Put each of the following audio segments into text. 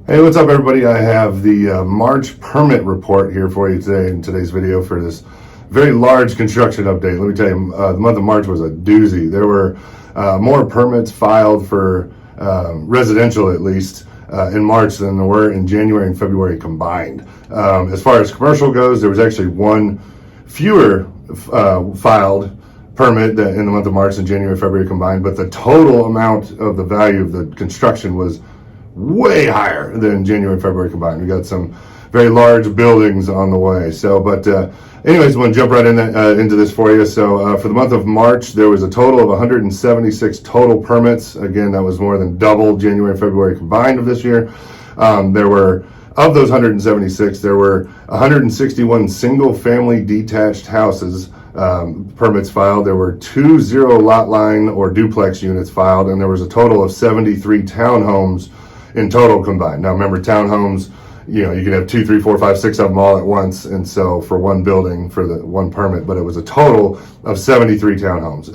Hey, what's up, everybody? I have the March permit report here for you today in today's video for this very large construction update. Let me tell you, the month of March was a doozy. There were more permits filed for residential, at least, in March than there were in January and February combined. As far as commercial goes, there was actually one fewer filed permit in the month of March than January and February combined, but the total amount of the value of the construction was way higher than January and February combined. We got some very large buildings on the way. Anyways, I want to jump right into this for you. So for the month of March, there was a total of 176 total permits. Again, that was more than double January and February combined of this year. Of those 176, there were 161 single-family detached houses permits filed. There were 2 zero lot line or duplex units filed, and there was a total of 73 townhomes in total combined. Now remember, townhomes, you can have 2, 3, 4, 5, 6 of them all at once, and so for one building for the one permit, but it was a total of 73 townhomes.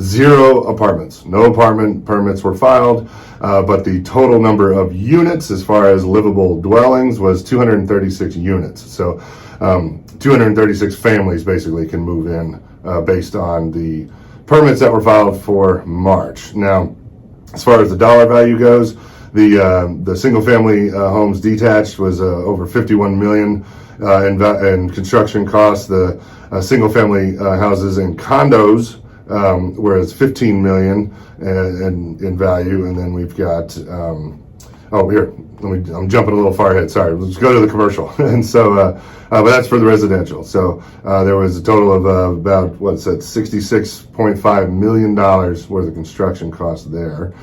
0 apartments. No apartment permits were filed, but the total number of units as far as livable dwellings was 236 units. So 236 families basically can move in based on the permits that were filed for March. Now, as far as the dollar value goes, the single-family homes detached was over $51 million in construction costs. The single-family houses and condos were at $15 million in value, and then we've got I'm jumping a little far ahead. Sorry, let's go to the commercial. And so, but that's for the residential. So there was a total of about $66.5 million worth of construction costs there.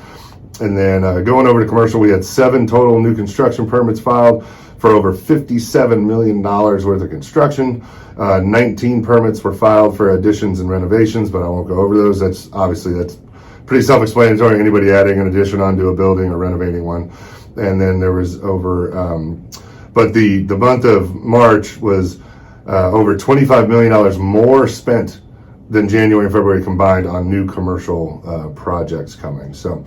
And then going over to commercial, we had 7 total new construction permits filed for over $57 million worth of construction. 19 permits were filed for additions and renovations, but I won't go over those. That's pretty self-explanatory. Anybody adding an addition onto a building or renovating one. And then there was but the month of March was over $25 million more spent than January and February combined on new commercial projects coming. So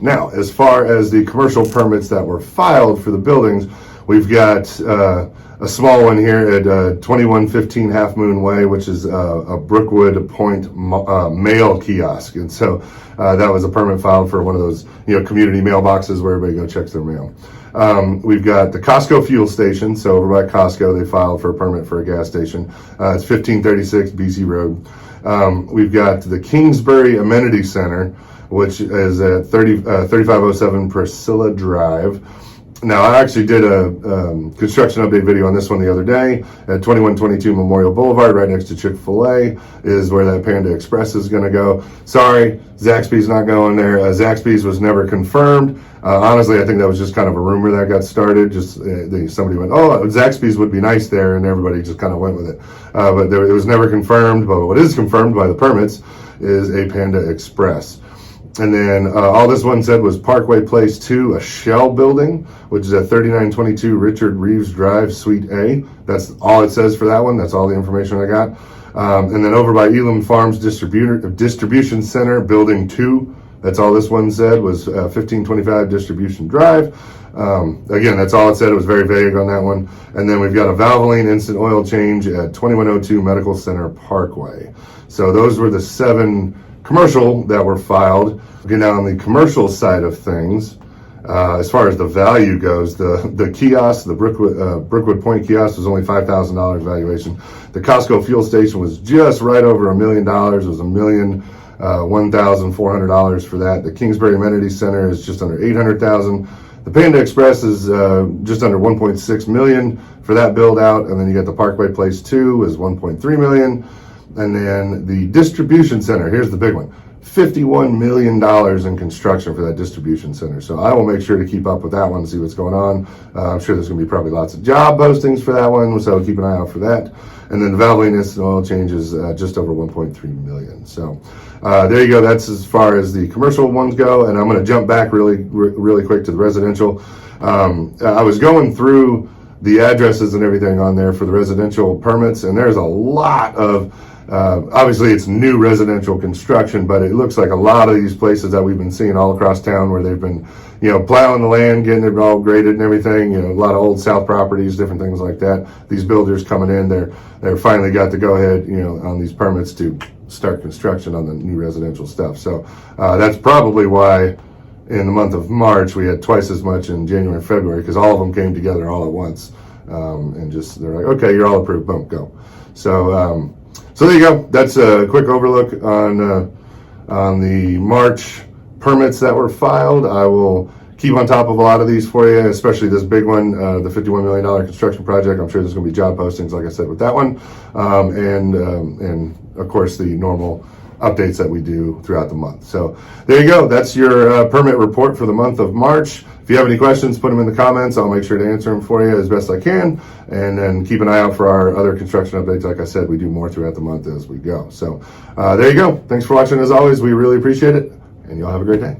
now, as far as the commercial permits that were filed for the buildings, we've got a small one here at 2115 Half Moon Way, which is a Brookwood Point mail kiosk. And so that was a permit filed for one of those community mailboxes where everybody go checks their mail. We've got the Costco fuel station. So over by Costco, they filed for a permit for a gas station. It's 1536 BC Road. We've got the Kingsbury Amenity Center, which is at 3507 Priscilla Drive. Now, I actually did a construction update video on this one the other day at 2122 Memorial Boulevard, right next to Chick-fil-A, is where that Panda Express is going to go. Sorry, Zaxby's not going there. Zaxby's was never confirmed. Honestly, I think that was just kind of a rumor that got started. Somebody went, oh, Zaxby's would be nice there, and everybody just kind of went with it. But it was never confirmed. But what is confirmed by the permits is a Panda Express. And then all this one said was Parkway Place 2, a shell building, which is at 3922 Richard Reeves Drive, Suite A. That's all it says for that one. That's all the information I got. And then over by Elam Farms Distribution Center, Building 2, that's all this one said, was 1525 Distribution Drive. Again, that's all it said. It was very vague on that one. And then we've got a Valvoline instant oil change at 2102 Medical Center Parkway. So those were the 7 commercial that were filed. Okay, now on the commercial side of things, as far as the value goes, the kiosk, the Brookwood Point kiosk, was only $5,000 valuation. The Costco fuel station was just right over $1 million. It was $1,140 for that. The Kingsbury Amenity Center is just under $800,000. The Panda Express is just under $1.6 million for that build out, and then you got the Parkway Place 2 is $1.3 million. And then the distribution center, here's the big one, $51 million in construction for that distribution center. So I will make sure to keep up with that one and see what's going on. I'm sure there's going to be probably lots of job postings for that one, so keep an eye out for that. And then the Valvoline instant oil change is just over $1.3 million. So there you go. That's as far as the commercial ones go. And I'm going to jump back really quick to the residential. I was going through the addresses and everything on there for the residential permits, and there's a lot of Obviously, it's new residential construction, but it looks like a lot of these places that we've been seeing all across town where they've been, plowing the land, getting it all graded and everything. A lot of old South properties, different things like that. These builders coming in, they're finally got to go ahead, on these permits to start construction on the new residential stuff. So that's probably why in the month of March we had twice as much in January and February, because all of them came together all at once, and just they're like, okay, you're all approved, boom, go. So there you go. That's a quick overlook on the March permits that were filed. I will keep on top of a lot of these for you, especially this big one, the $51 million construction project. I'm sure there's going to be job postings, like I said, with that one, and of course the normal updates that we do throughout the month. So there you go. That's your permit report for the month of March. If you have any questions, put them in the comments. I'll make sure to answer them for you as best I can. And then keep an eye out for our other construction updates. Like I said, we do more throughout the month as we go. So there you go. Thanks for watching as always. We really appreciate it. And y'all have a great day.